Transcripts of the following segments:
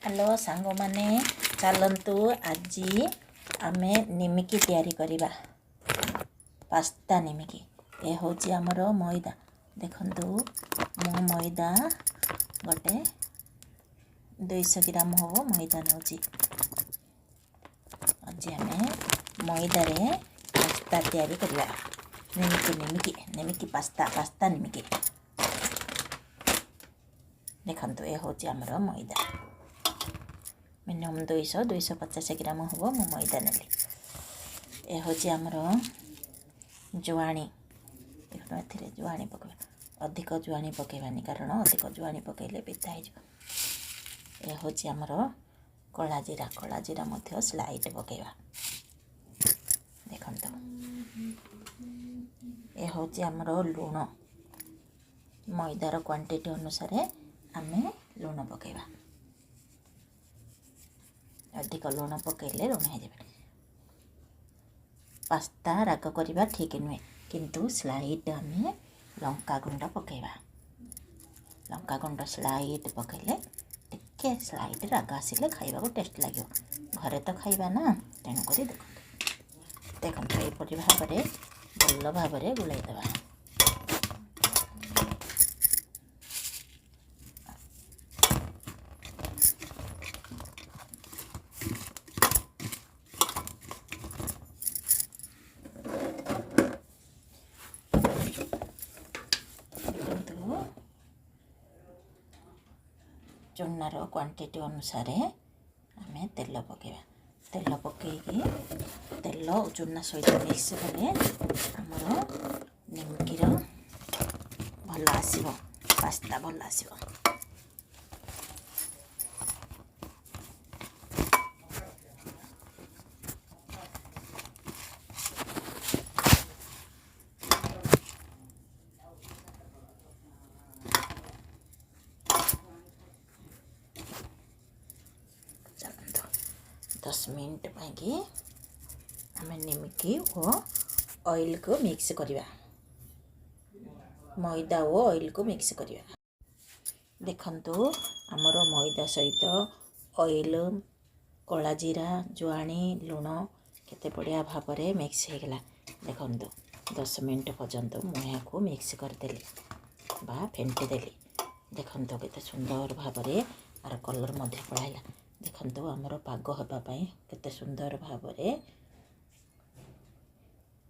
Hello सांग माने चलतु आज आमे निमिकी तैयारी करिबा पास्ता निमिकी। ए होची हमर मैदा देखंतु मो मैदा गोटे 200 ग्राम हो मैदा नौची। आज आमे मैदा रे पास्ता तैयारी करिबा निमिकी पास्ता निमिकी। देखंतु ए होची हमर मैदा मिनिमम 250 ग्राम हो मो मैदा नेली। ए होची हमर जुआणी देखो एथिरे जुआणी पकेबा अधिक जुआणी पकेबानी कारण अधिक जुआणी पकेले पिता हे जो। ए होची हमर कला जीरा मध्य स्लाइड पकेबा देखंतु। ए होची हमर लूण मैदार क्वांटिटी अनुसार आमे लूण पकेबा अधिक लूण पकेले लूण हो जाए। पास्ता राग करवा ठीक नुहे किंतु स्लाइड आमे लंका गुंड पकेबा लंका गुंड स्लाइड पकेले टिके स्लाइड राग आसिले खाइबा को टेस्ट लगे। घरे तो खाइबा ना तेणुक देखो यहपरी भाव में भल भाव में गुलाई देवा। चूनार क्वांटिटी अनुसार आमे तेल पकेबा तेल पकईकि तेल चूना सहित मिक्स कले आमर निमकीर भल आसीबो पास्ता भल आसीबो। दस मिनट पाई आम निमिकी और ऑयल को मिक्स करिबा मैदा और ऑयल को मिक्स करिबा। देखंतु हमर मैदा सहित ऑयल कला जीरा जुआणी लूण केते बढ़िया भाव में मिक्स हो गला। देखंतु 10 मिनट पर्यंत मुझे को मिक्स करदेली बा फेंटी देली। देखंतु केते सुंदर भाव में आर कलर मध्य पड़ाइला। देखंतु हमर पाग होबापई केते सुंदर भाव में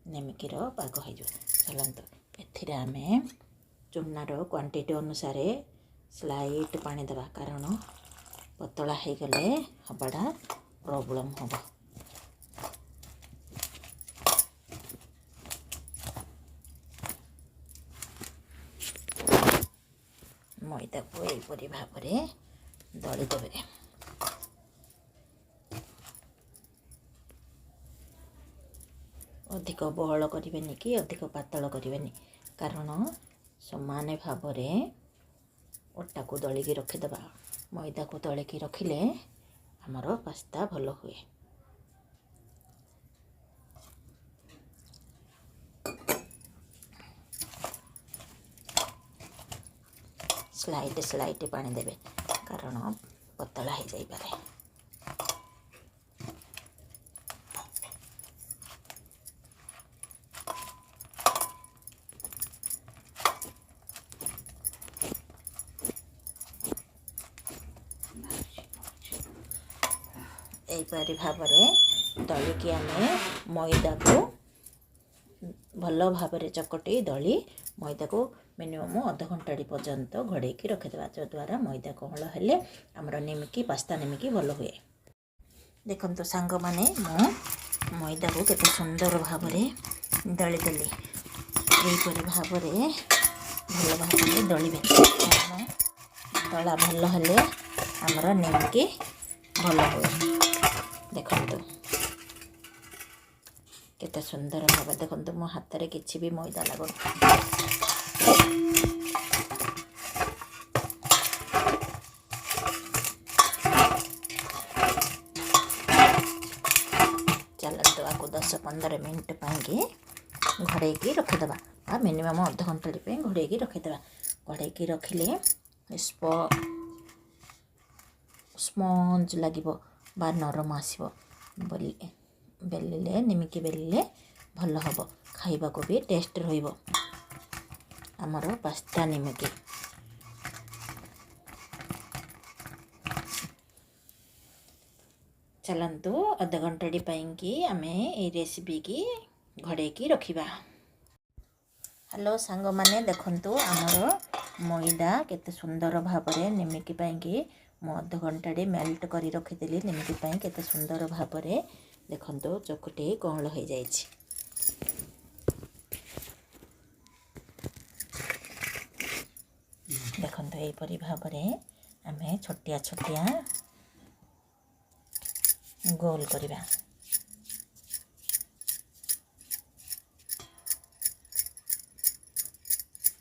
निमिकीर पाग हो। चलतु एथिरे आमे चूनार क्वांटिटी अनुसार स्लाइट पानी देवा कारण पतला हो गले हबाड़ा प्रॉब्लम होगा। मैदा को यहपरी भाव में दली देवे। अधिक बहल करें कि अधिक पातल करें कारण समान भाव में अटा को दलिकी रखिदेबा मैदा को दलिकी रखिले आमर पास्ता भल हुए। स्लाइड पानी देवे कारण पतला हो जाई पारे। यहपरी भाव में दलिकी आमे मैदा को भल भाव में चकटी दली मैदा को मिनिमम आधा घंटा पर्यंत घोड़े रखिदेवा जद्वारा मैदा कोमल हेले आमर निमिकी पास्ता निमिकी भल हुए। देखंतु सांग माने मो मैदा को केते सुंदर भाव में दली देली यहपरी भाव में भल भाव में दलिबे दला भल हेले आमर निमिकी भल हुए। देखंतु केते सुंदर भाव देखंतु मो हाथ रे किछि भी मैदा लागो। चलतु आपको 10-15 मिनट पाई घोड़े रखिदेबा मिनिमम आधा घंटे घोड़े रखिदेबा। घोड़े रखिले स्पंज लगे बा नरम आसो बेलिले निमिकी बेलिले भल हम खाइबा को भी टेस्ट रहिबो आमर पास्ता निमिकी। चलतु अध घंटाटी पाई आमे ये रेसिपी की घड़े की रखिबा। हेलो सांग माने देखंतु आमर मैदा केते सुंदर भाव में निमिकी पाई मु अध घंटाटी मेल्ट करी रखिदेली निमिकी पाई केते सुंदर भाव में देखंतु चकुटी कौल हो जाइछि। देखंतु एपरी भाव में आमे छोटिया छोटिया गोल करिबा।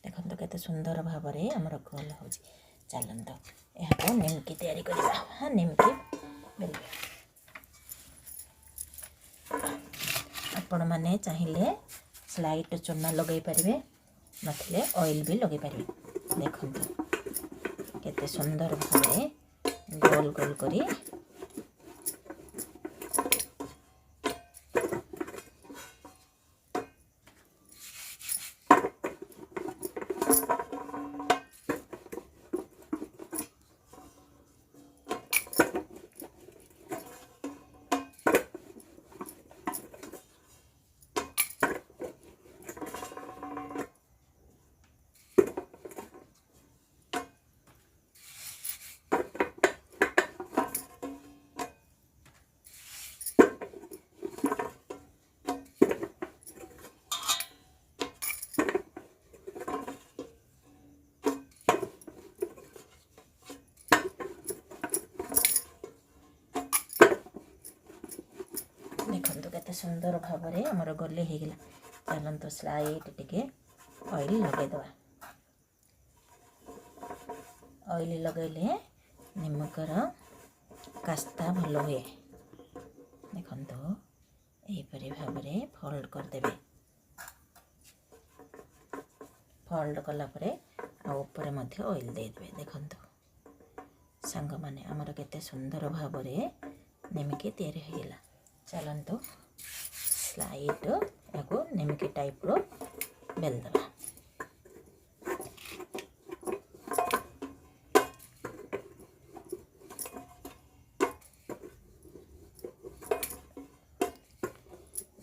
देखो केते सुंदर भाव में आमर गोल हो चलत यहाँ निमकी तैयारी करिबा। हाँ निमकी बेलिबा आपण माने चाहिए स्लाइट चूना लगे पारे नथिले ऑयल भी लगे पारे। देखो केते सुंदर भाव में गोल गोल करी देखो केते सुंदर भाव में आमर गले हो गला। चलत स्लाइट टिके ऑयल लगेदवा। ऑयल लगेले निमकर कास्ता भल हुए। देखो यहीपरी भाव में फोल्ड करदेवे। फोल्ड कलापर आउपर मध्य ऑयल देदेवे। देखो सांग माने आमर केते सुंदर भाव में निमिकी तैयारी हो गला। चलतु स्लाइड या निमिकी टाइप रो बेल दबा।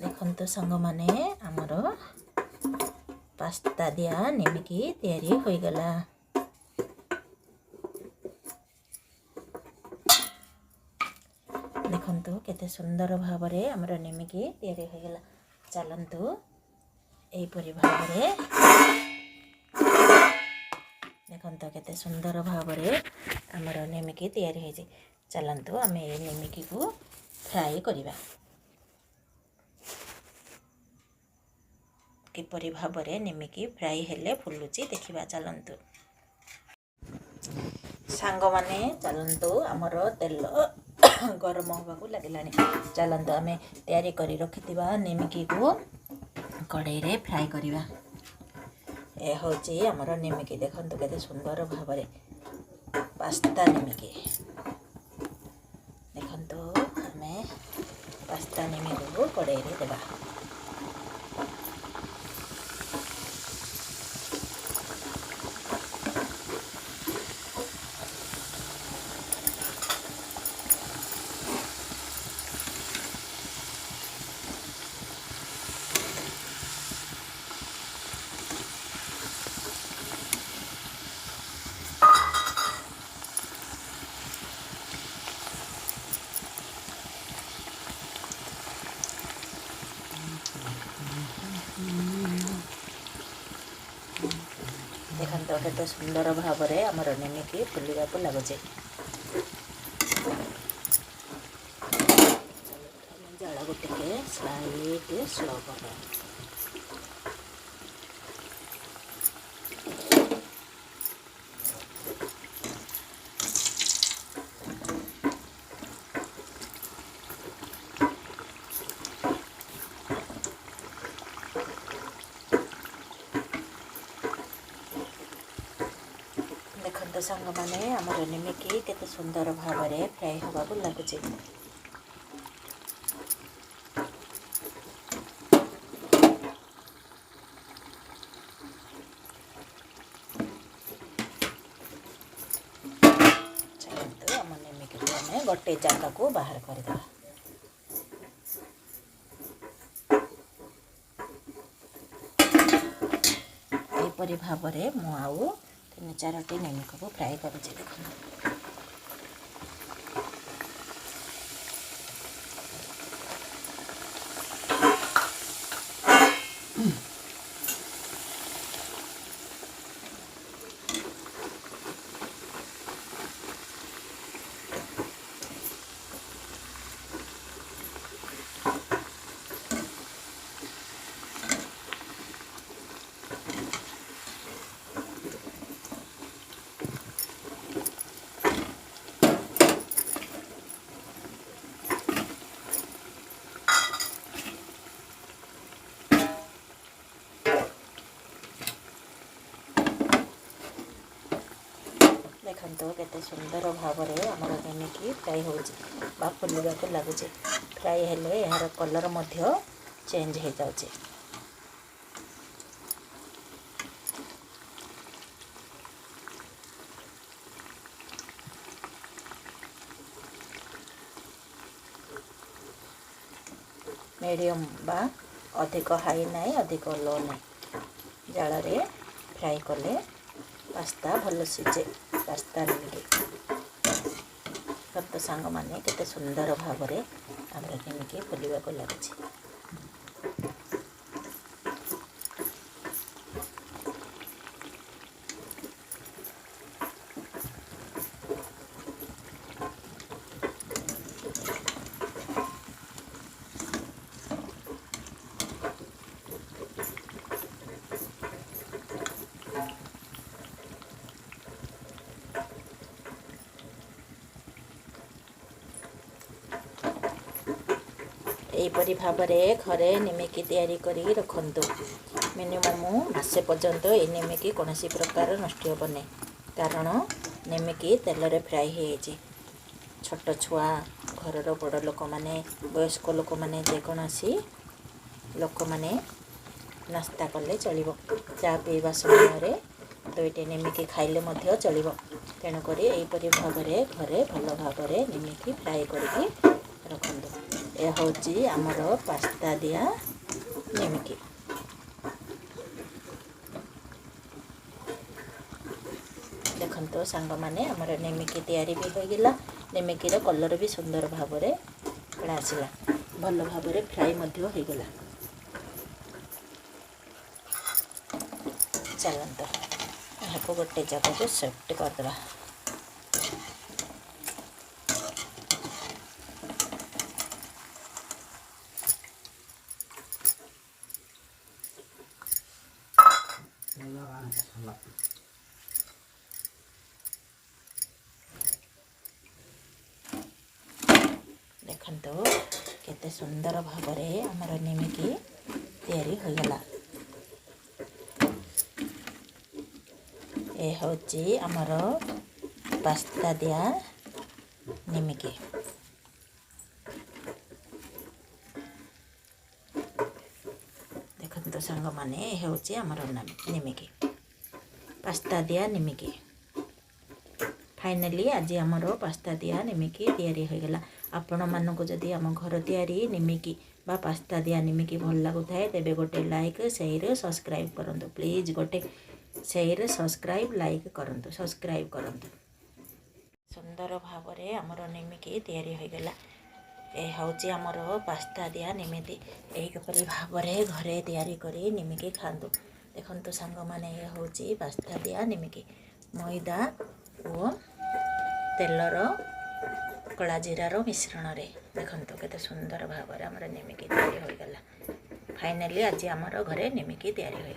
देखंतु संग माने आमर पास्ता दिया निमिकी तैयारी हो गला। देखंतु केते सुंदर भाव में आमर निमिकी तैयारी हो गला। चलतु यहीपरी भाव में देखंतु केते सुंदर भाव में आमर निमिकी तैयारी हो। चलतु आम ये निमिकी को फ्राई करिबा। किपरि भाव में निमिकी फ्राई हेले फुलुची देखिबा। चलतु सांग माने चलतु आमर तेल गरम होगा लगे। चलतु आम तैयारी करी रखिथिबा निमिकी को कड़ाई रे फ्राई करिबा। ए होची आमर निमिकी। देखंतु केते सुंदर भाव में पास्ता निमिकी। देखंतु आम पास्ता निमिकी को कड़ाई रे देबा। देखो केते सुंदर भाव में आमर निमिकी फुलिया को लगुचे। जल को टिके स्लाइट स्लो कर। ଦେଖନ୍ତୁ ସାଙ୍ଗମାନେ ଆମର ନିମିକି କେତେ ସୁନ୍ଦର ଭାବରେ ଫ୍ରାଏ ହେବାକୁ ଲାଗୁଛି। ଚାଲନ୍ତୁ ଆମ ନିମିକିକୁ ଆମେ ଗୋଟେ ଜାଗାକୁ ବାହାର କରିଦେବା। ଏହିପରି ଭାବରେ ମୁଁ ଆଉ 3-4ଟି ନିମିକିକୁ ଫ୍ରାଏ କରୁଛି। ଦେଖନ୍ତୁ ଦେଖନ୍ତୁ କେତେ ସୁନ୍ଦର ଭାବରେ ଆମର ନିମିକି ଫ୍ରାଏ ହେଉଛି ବା ଫୁଲିବାକୁ ଲାଗୁଛି। ଫ୍ରାଏ ହେଲେ ଏହାର କଲର୍ ମଧ୍ୟ ଚେଞ୍ଜ ହେଇଯାଉଛି। ମିଡ଼ିୟମ୍ ବା ଅଧିକ ହାଇ ନାହିଁ ଅଧିକ ଲୋ ନାହିଁ, ଜାଳରେ ଫ୍ରାଏ କଲେ ପାସ୍ତା ଭଲ ସିଝେ। ପାସ୍ତା ନିମିକି ତ ସାଙ୍ଗମାନେ କେତେ ସୁନ୍ଦର ଭାବରେ ଆମର ନିମିକି ଫୁଲିବାକୁ ଲାଗୁଛି। ଏହିପରି ଭାବରେ ଘରେ ନିମିକି ତିଆରି କରି ରଖନ୍ତୁ। ମିନିମମ୍ ମାସେ ପର୍ଯ୍ୟନ୍ତ ଏହି ନିମିକି କୌଣସି ପ୍ରକାର ନଷ୍ଟ ହେବ ନାହିଁ, କାରଣ ନିମିକି ତେଲରେ ଫ୍ରାଏ ହେଇଯାଇଛି। ଛୋଟ ଛୁଆ, ଘରର ବଡ଼ ଲୋକମାନେ, ବୟସ୍କ ଲୋକମାନେ, ଯେକୌଣସି ଲୋକମାନେ ନାସ୍ତା କଲେ ଚଳିବ। ଚା ପିଇବା ସମୟରେ 2ଟି ନିମିକି ଖାଇଲେ ମଧ୍ୟ ଚଳିବ। ତେଣୁକରି ଏହିପରି ଭାବରେ ଘରେ ଭଲ ଭାବରେ ନିମିକି ଫ୍ରାଏ କରିକି ରଖନ୍ତୁ। ଏହା ହେଉଛି ଆମର ପାସ୍ତା ଦିଆ ନିମିକି। ଦେଖନ୍ତୁ ସାଙ୍ଗମାନେ ଆମର ନିମିକି ତିଆରି ବି ହୋଇଗଲା। ନିମିକିର କଲର୍ ବି ସୁନ୍ଦର ଭାବରେ ଆସିଲା, ଭଲ ଭାବରେ ଫ୍ରାଏ ମଧ୍ୟ ହୋଇଗଲା। ଚାଲନ୍ତୁ ଏହାକୁ ଗୋଟେ ଜାଗାକୁ ସେଟ୍ କରିଦେବା। ଦେଖନ୍ତୁ କେତେ ସୁନ୍ଦର ଭାବରେ ଆମର ନିମିକି ତିଆରି ହୋଇଗଲା। ଏ ହେଉଛି ଆମର ପାସ୍ତା ଦିଆ ନିମିକି। ଦେଖନ୍ତୁ ସାଙ୍ଗମାନେ ଏ ହେଉଛି ଆମର ନିମିକି, ପାସ୍ତା ଦିଆ ନିମିକି। ଫାଇନାଲି ଆଜି ଆମର ପାସ୍ତା ଦିଆ ନିମିକି ତିଆରି ହୋଇଗଲା। ଆପଣମାନଙ୍କୁ ଯଦି ଆମ ଘର ତିଆରି ନିମିକି ବା ପାସ୍ତା ଦିଆ ନିମିକି ଭଲ ଲାଗୁଥାଏ ତେବେ ଗୋଟେ ଲାଇକ୍, ସେୟାର, ସବସ୍କ୍ରାଇବ୍ କରନ୍ତୁ। ପ୍ଲିଜ୍ ଗୋଟେ ସେୟାର, ସବସ୍କ୍ରାଇବ୍, ଲାଇକ୍ କରନ୍ତୁ, ସବସ୍କ୍ରାଇବ୍ କରନ୍ତୁ। ସୁନ୍ଦର ଭାବରେ ଆମର ନିମିକି ତିଆରି ହୋଇଗଲା। ଏ ହେଉଛି ଆମର ପାସ୍ତା ଦିଆ ନିମିକି। ଏହିପରି ଭାବରେ ଘରେ ତିଆରି କରି ନିମିକି ଖାଆନ୍ତୁ। ଦେଖନ୍ତୁ ସାଙ୍ଗମାନେ ଏ ହେଉଛି ପାସ୍ତା ଦିଆ ନିମିକି। ମଇଦା ଓ ତେଲର କଳା ଜିରାର ମିଶ୍ରଣରେ ଦେଖନ୍ତୁ କେତେ ସୁନ୍ଦର ଭାବରେ ଆମର ନିମିକି ତିଆରି ହୋଇଗଲା। ଫାଇନାଲି ଆଜି ଆମର ଘରେ ନିମିକି ତିଆରି ହୋଇଗଲା।